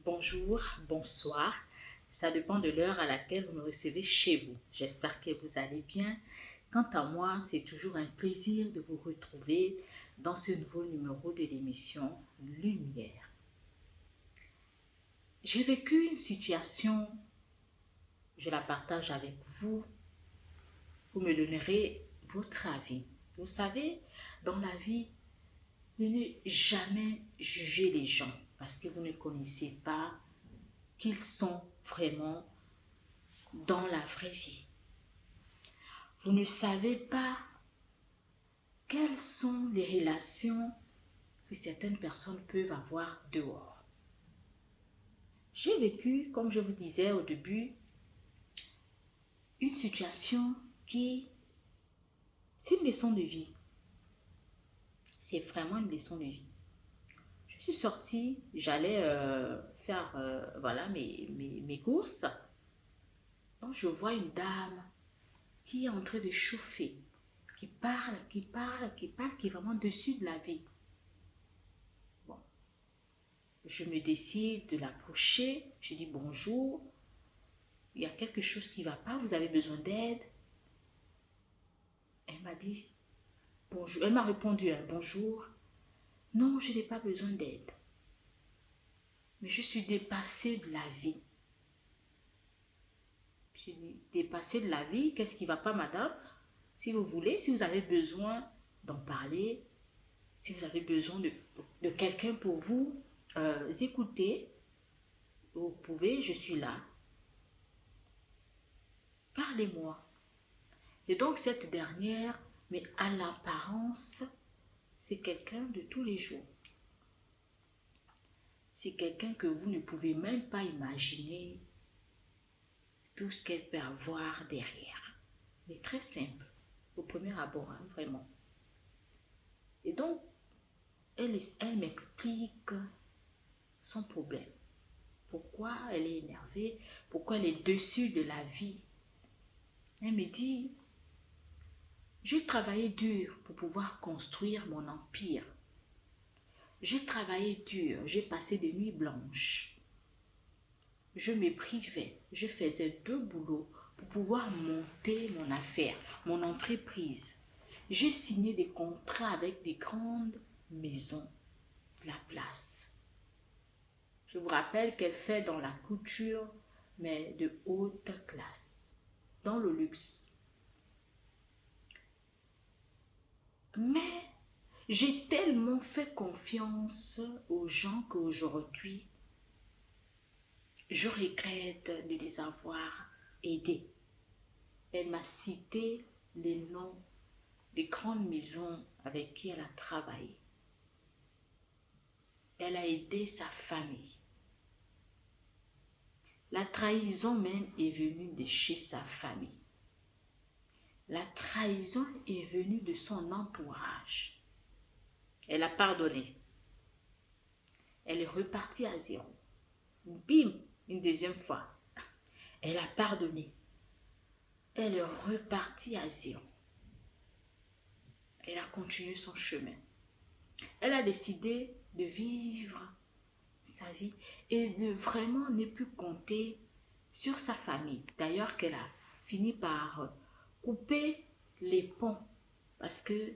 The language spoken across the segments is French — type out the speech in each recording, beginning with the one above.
Bonjour, bonsoir. Ça dépend de l'heure à laquelle vous me recevez chez vous. J'espère que vous allez bien. Quant à moi, c'est toujours un plaisir de vous retrouver dans ce nouveau numéro de l'émission Lumière. J'ai vécu une situation, je la partage avec vous. Vous me donnerez votre avis. Vous savez, dans la vie, ne jamais juger les gens parce que vous ne connaissez pas qu'ils sont vraiment dans la vraie vie. Vous ne savez pas quelles sont les relations que certaines personnes peuvent avoir dehors. J'ai vécu, comme je vous disais au début, une situation qui, c'est une leçon de vie. C'est vraiment une leçon de vie. Je suis sortie, j'allais faire mes courses. Donc je vois une dame qui est en train de chauffer, qui parle, qui est vraiment dessus de la vie. Bon, je me décide de l'approcher, je dis bonjour, il y a quelque chose qui ne va pas, vous avez besoin d'aide? Elle m'a dit bonjour, elle m'a répondu bonjour. Non, je n'ai pas besoin d'aide. Mais je suis dépassée de la vie. Je suis dépassée de la vie, qu'est-ce qui ne va pas, madame? Si vous voulez, si vous avez besoin d'en parler, si vous avez besoin de quelqu'un pour vous écouter, vous pouvez, je suis là. Parlez-moi. Et donc cette dernière, mais à l'apparence, c'est quelqu'un de tous les jours. C'est quelqu'un que vous ne pouvez même pas imaginer tout ce qu'elle peut avoir derrière. Mais très simple, au premier abord, hein, vraiment. Et donc, elle m'explique son problème. Pourquoi elle est énervée, pourquoi elle est dessus de la vie. Elle me dit, j'ai travaillé dur pour pouvoir construire mon empire. J'ai travaillé dur, j'ai passé des nuits blanches. Je me privais, je faisais 2 boulots pour pouvoir monter mon affaire, mon entreprise. J'ai signé des contrats avec des grandes maisons de la place. Je vous rappelle qu'elle fait dans la couture, mais de haute classe, dans le luxe. Mais j'ai tellement fait confiance aux gens qu'aujourd'hui, je regrette de les avoir aidés. Elle m'a cité les noms des grandes maisons avec qui elle a travaillé. Elle a aidé sa famille. La trahison même est venue de chez sa famille. La trahison est venue de son entourage. Elle a pardonné. Elle est repartie à zéro. Bim, une deuxième fois. Elle a pardonné. Elle est repartie à zéro. Elle a continué son chemin. Elle a décidé de vivre sa vie et de vraiment ne plus compter sur sa famille. D'ailleurs, qu'elle a fini par couper les ponts parce que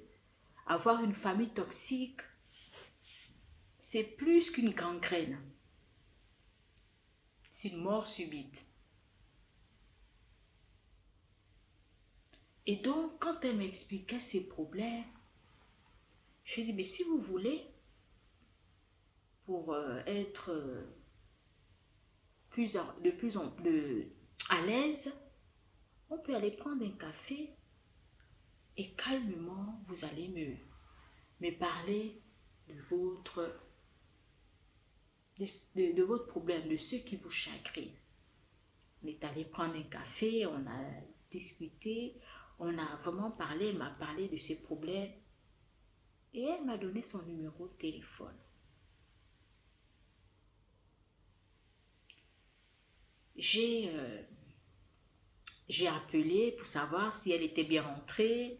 avoir une famille toxique, c'est plus qu'une gangrène. C'est une mort subite. Et donc, quand elle m'expliquait ses problèmes, je lui ai dit, mais si vous voulez, pour être de plus en plus à l'aise, on peut aller prendre un café et calmement, vous allez me parler de votre problème, de ce qui vous chagrine. On est allé prendre un café, on a discuté, on a vraiment parlé, elle m'a parlé de ses problèmes et elle m'a donné son numéro de téléphone. J'ai appelé pour savoir si elle était bien rentrée,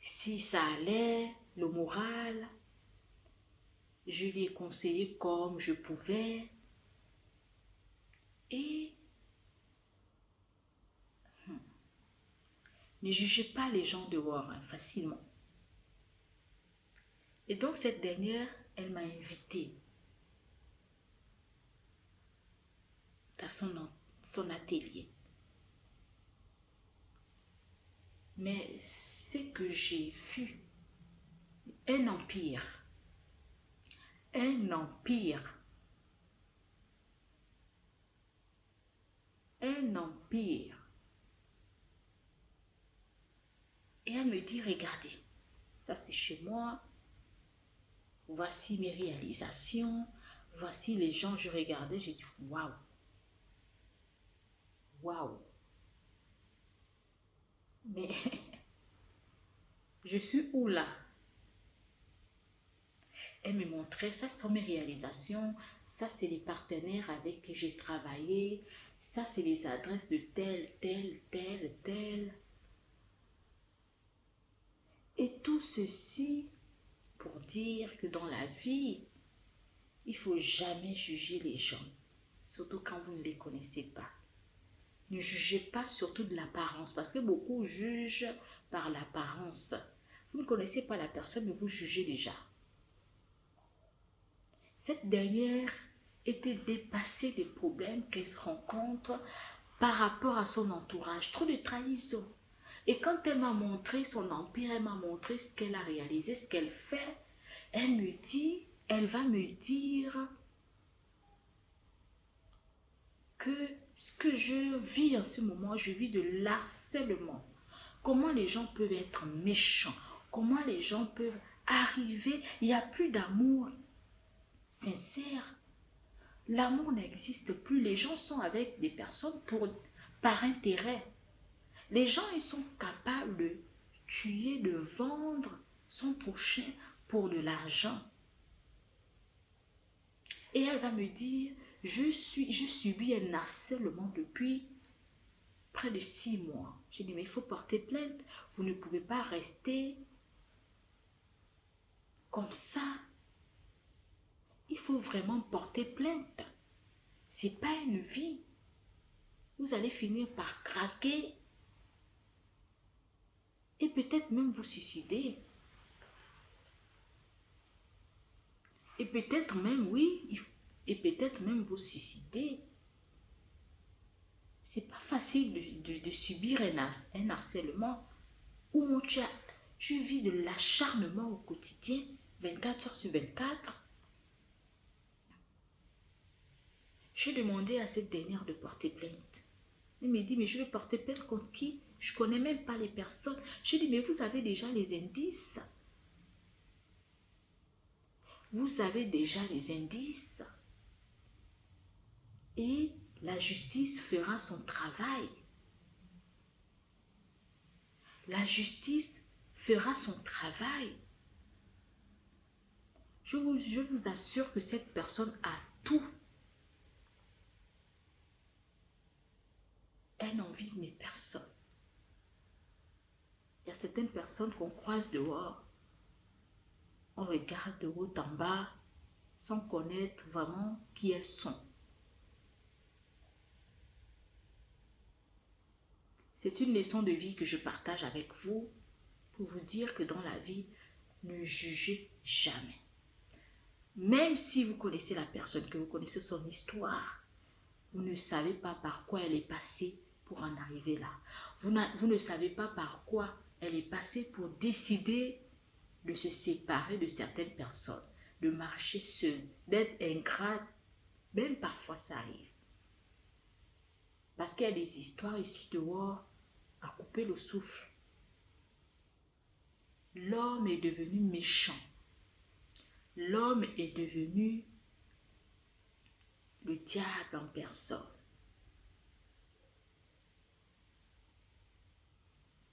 si ça allait, le moral. Je lui ai conseillé comme je pouvais. Et ne jugez pas les gens dehors facilement. Et donc cette dernière, elle m'a invitée à son atelier. Mais c'est que j'ai vu un empire, un empire, un empire. Et elle me dit, regardez, ça c'est chez moi, voici mes réalisations, voici les gens, je regardais, j'ai dit, waouh, waouh. Mais je suis où là? Elle me montrait, ça sont mes réalisations, ça c'est les partenaires avec qui j'ai travaillé, ça c'est les adresses de tel, tel, tel, tel. Et tout ceci pour dire que dans la vie, il ne faut jamais juger les gens, surtout quand vous ne les connaissez pas. Ne jugez pas surtout de l'apparence, parce que beaucoup jugent par l'apparence. Vous ne connaissez pas la personne, mais vous jugez déjà. Cette dernière était dépassée des problèmes qu'elle rencontre par rapport à son entourage. Trop de trahison. Et quand elle m'a montré son empire, elle m'a montré ce qu'elle a réalisé, ce qu'elle fait, elle va me dire que ce que je vis en ce moment, je vis de l'harcèlement. Comment les gens peuvent être méchants, comment les gens peuvent arriver, il n'y a plus d'amour sincère. L'amour n'existe plus. Les gens sont avec des personnes par intérêt. Les gens, ils sont capables de tuer, de vendre son prochain pour de l'argent. Et elle va me dire, je subis un harcèlement depuis près de 6 mois. Je dis, mais il faut porter plainte. Vous ne pouvez pas rester comme ça. Il faut vraiment porter plainte. C'est pas une vie. Vous allez finir par craquer et peut-être même vous suicider. Et peut-être même, oui, et peut-être même vous suicider. C'est pas facile de subir un harcèlement où tu vis de l'acharnement au quotidien, 24 heures sur 24. J'ai demandé à cette dernière de porter plainte. Elle me dit, mais je vais porter plainte contre qui? Je ne connais même pas les personnes. J'ai dit, mais vous avez déjà les indices. Vous avez déjà les indices. Et la justice fera son travail. La justice fera son travail. Je vous assure que cette personne a tout. Elle n'envie mais personne. Il y a certaines personnes qu'on croise dehors. On regarde de haut en bas sans connaître vraiment qui elles sont. C'est une leçon de vie que je partage avec vous pour vous dire que dans la vie, ne jugez jamais. Même si vous connaissez la personne, que vous connaissez son histoire, vous ne savez pas par quoi elle est passée pour en arriver là. Vous ne savez pas par quoi elle est passée pour décider de se séparer de certaines personnes, de marcher seule, d'être ingrate. Même parfois ça arrive. Parce qu'il y a des histoires ici dehors à couper le souffle. L'homme est devenu méchant. L'homme est devenu le diable en personne.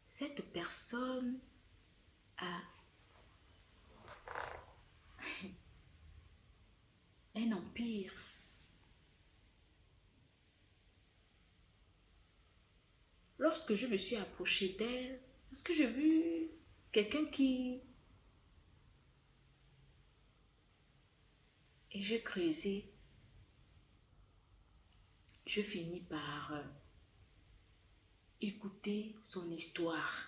Cette personne a un empire. Lorsque je me suis approchée d'elle, parce que j'ai vu quelqu'un qui Et je creusais. Je finis par écouter son histoire.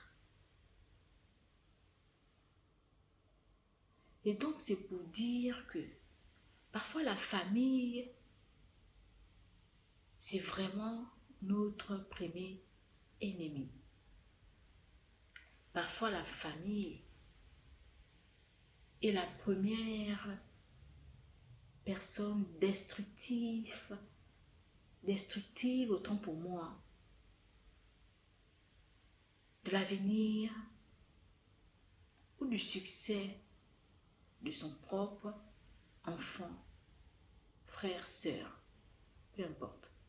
Et donc, c'est pour dire que parfois la famille, c'est vraiment notre premier ennemi. Parfois la famille est la première personne destructive autant pour moi, de l'avenir ou du succès de son propre enfant, frère, sœur, peu importe.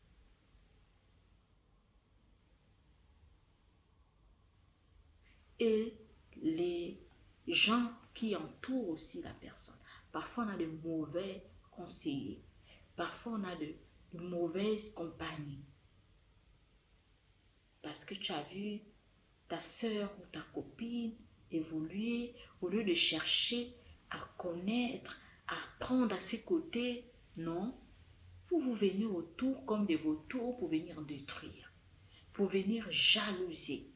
Et les gens qui entourent aussi la personne. Parfois, on a de mauvais conseillers. Parfois, on a de mauvaises compagnies. Parce que tu as vu ta soeur ou ta copine évoluer, au lieu de chercher à connaître, à prendre à ses côtés, non. Vous venez autour comme des vautours pour venir détruire, pour venir jalouser,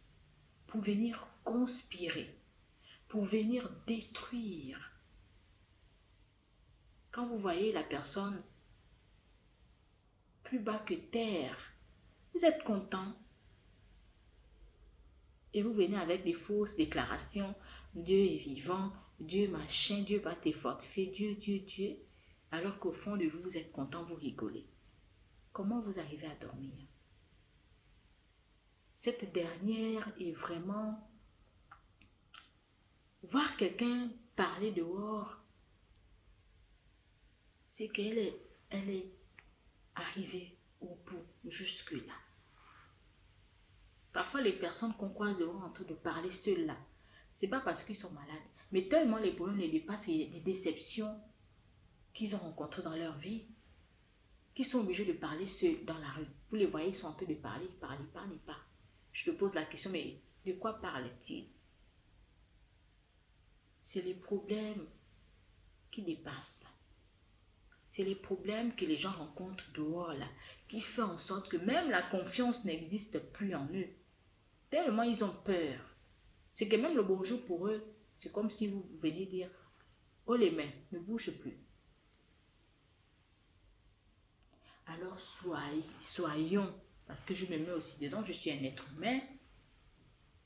pour venir conspirer, pour venir détruire. Quand vous voyez la personne plus bas que terre, vous êtes content. Et vous venez avec des fausses déclarations. Dieu est vivant, Dieu machin, Dieu va te fortifier, Dieu. Alors qu'au fond de vous, vous êtes content, vous rigolez. Comment vous arrivez à dormir? Cette dernière est vraiment... Voir quelqu'un parler dehors, c'est qu'elle est arrivée au bout, jusque-là. Parfois, les personnes qu'on croise dehors en train de parler seules là, c'est pas parce qu'ils sont malades, mais tellement les problèmes les dépassent et des déceptions qu'ils ont rencontrées dans leur vie, qu'ils sont obligés de parler seuls dans la rue. Vous les voyez, ils sont en train de parler, ils parlent pas. Je te pose la question, mais de quoi parlent-ils? C'est les problèmes qui dépassent. C'est les problèmes que les gens rencontrent dehors là, qui fait en sorte que même la confiance n'existe plus en eux. Tellement ils ont peur. C'est que même le bonjour pour eux, c'est comme si vous veniez dire « Oh les mains, ne bouge plus ». Alors soyons, parce que je me mets aussi dedans, je suis un être humain,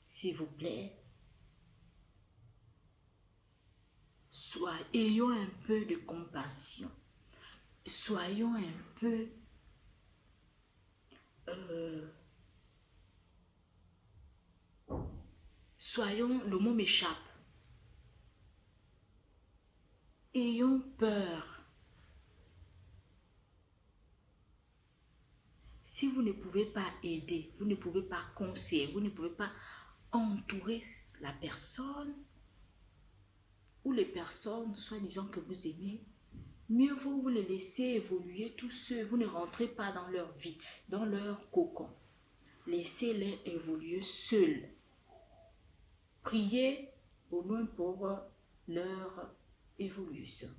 s'il vous plaît, ayons un peu de compassion. Soyons un peu le mot m'échappe. Ayons peur. Si vous ne pouvez pas aider, vous ne pouvez pas conseiller, vous ne pouvez pas entourer la personne ou les personnes, soi-disant que vous aimez, mieux vaut vous les laisser évoluer tous seuls. Vous ne rentrez pas dans leur vie, dans leur cocon. Laissez-les évoluer seuls. Priez au moins pour leur évolution.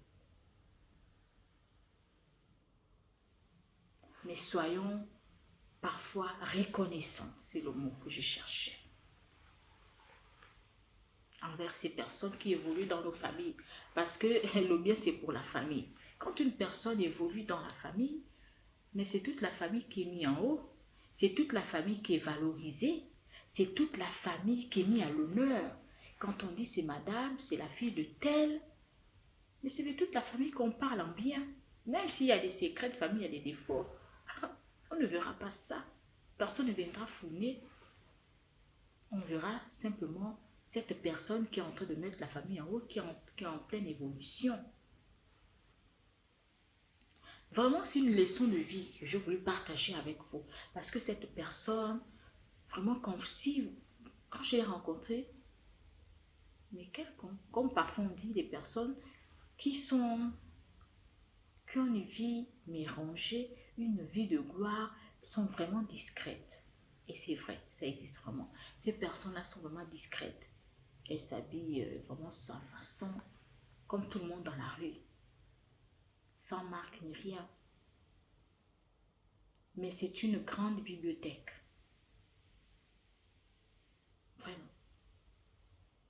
Mais soyons parfois reconnaissants, c'est le mot que je cherchais, envers ces personnes qui évoluent dans nos familles. Parce que le bien, c'est pour la famille. Quand une personne évolue dans la famille, mais c'est toute la famille qui est mise en haut, c'est toute la famille qui est valorisée, c'est toute la famille qui est mise à l'honneur. Quand on dit c'est madame, c'est la fille de telle, mais c'est de toute la famille qu'on parle en bien. Même s'il y a des secrets de famille, il y a des défauts, on ne verra pas ça. Personne ne viendra fouiner. On verra simplement cette personne qui est en train de mettre la famille en haut, qui est en pleine évolution. Vraiment, c'est une leçon de vie que je voulais partager avec vous. Parce que cette personne, vraiment, quand j'ai rencontré, mais comme parfois on dit, des personnes qui ont une vie mais rangée, une vie de gloire, sont vraiment discrètes. Et c'est vrai, ça existe vraiment. Ces personnes-là sont vraiment discrètes. Elles s'habillent vraiment sans façon, comme tout le monde dans la rue. sans marque ni rien. Mais c'est une grande bibliothèque. Vraiment.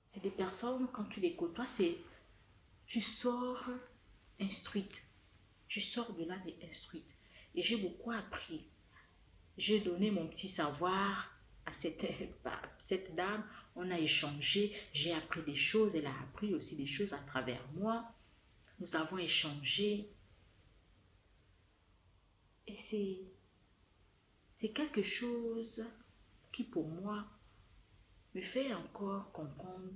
C'est des personnes, quand tu les côtoies, tu sors instruite. Tu sors de là instruite. Et j'ai beaucoup appris. J'ai donné mon petit savoir à cette dame. On a échangé. J'ai appris des choses. Elle a appris aussi des choses à travers moi. Nous avons échangé. Et c'est quelque chose qui, pour moi, me fait encore comprendre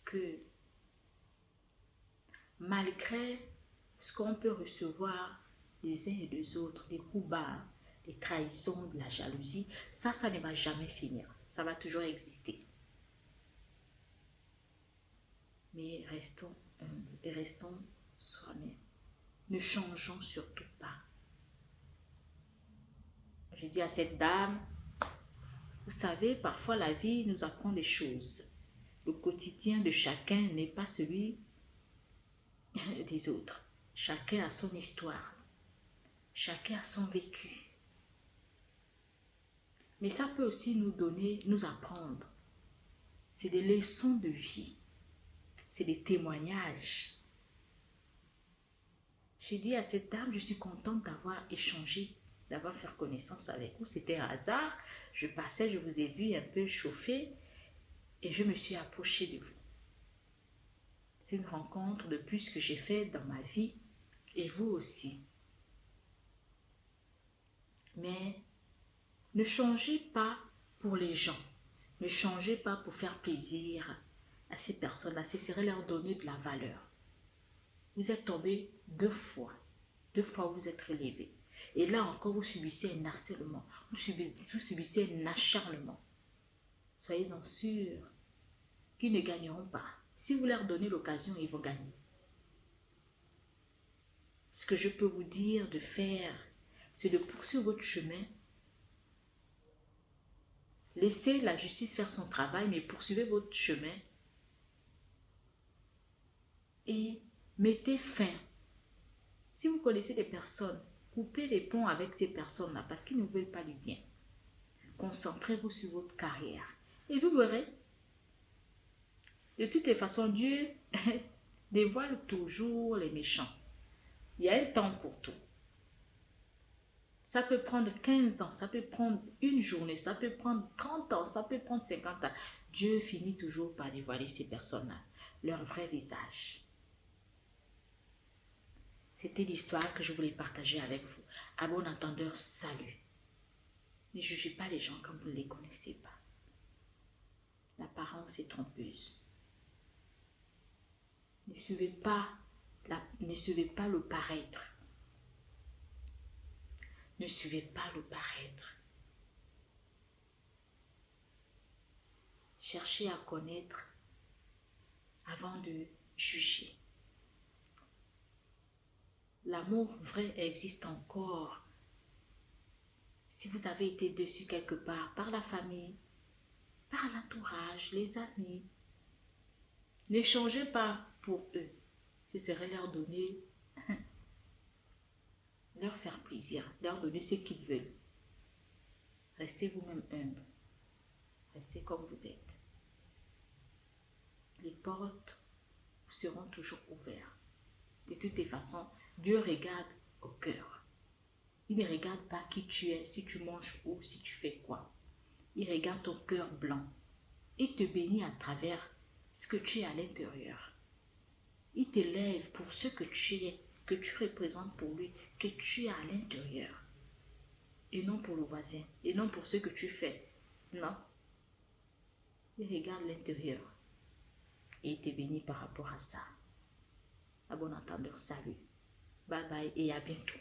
que malgré ce qu'on peut recevoir des uns et des autres, des coups bas, des trahisons, de la jalousie, ça ne va jamais finir. Ça va toujours exister. Mais restons humbles et restons soi-même. Ne changeons surtout pas. Je dis à cette dame, vous savez, parfois la vie nous apprend des choses. Le quotidien de chacun n'est pas celui des autres. Chacun a son histoire. Chacun a son vécu. Mais ça peut aussi nous apprendre. C'est des leçons de vie. C'est des témoignages. J'ai dit à cette dame, je suis contente d'avoir échangé, d'avoir fait connaissance avec vous. C'était un hasard. Je passais, je vous ai vu un peu chauffer et je me suis approchée de vous. C'est une rencontre de plus que j'ai faite dans ma vie et vous aussi. Mais ne changez pas pour les gens. Ne changez pas pour faire plaisir à ces personnes-là. Ce serait leur donner de la valeur. Vous êtes tombé 2 fois. 2 fois vous êtes relevé. Et là encore, vous subissez un harcèlement. Vous subissez un acharnement. Soyez-en sûrs qu'ils ne gagneront pas. Si vous leur donnez l'occasion, ils vont gagner. Ce que je peux vous dire de faire, c'est de poursuivre votre chemin. Laissez la justice faire son travail, mais poursuivez votre chemin. Et mettez fin. Si vous connaissez des personnes, coupez les ponts avec ces personnes-là parce qu'ils ne veulent pas du bien. Concentrez-vous sur votre carrière. Et vous verrez, de toutes les façons, Dieu dévoile toujours les méchants. Il y a un temps pour tout. Ça peut prendre 15 ans, ça peut prendre une journée, ça peut prendre 30 ans, ça peut prendre 50 ans. Dieu finit toujours par dévoiler ces personnes-là, leur vrai visage. C'était l'histoire que je voulais partager avec vous. À bon entendeur, salut. Ne jugez pas les gens comme vous ne les connaissez pas. L'apparence est trompeuse. Ne suivez pas le paraître. Ne suivez pas le paraître. Cherchez à connaître avant de juger. L'amour vrai existe encore. Si vous avez été déçu quelque part par la famille, par l'entourage, les amis, ne changez pas pour eux. Ce serait leur faire plaisir, leur donner ce qu'ils veulent. Restez vous-même humble. Restez comme vous êtes. Les portes vous seront toujours ouvertes. De toutes les façons, Dieu regarde au cœur. Il ne regarde pas qui tu es, si tu manges ou si tu fais quoi. Il regarde ton cœur blanc. Il te bénit à travers ce que tu es à l'intérieur. Il t'élève pour ce que tu es, que tu représentes pour lui, que tu es à l'intérieur. Et non pour le voisin, et non pour ce que tu fais. Non. Il regarde l'intérieur. Et il te bénit par rapport à ça. À bon entendeur, salut. Bye bye et à bientôt.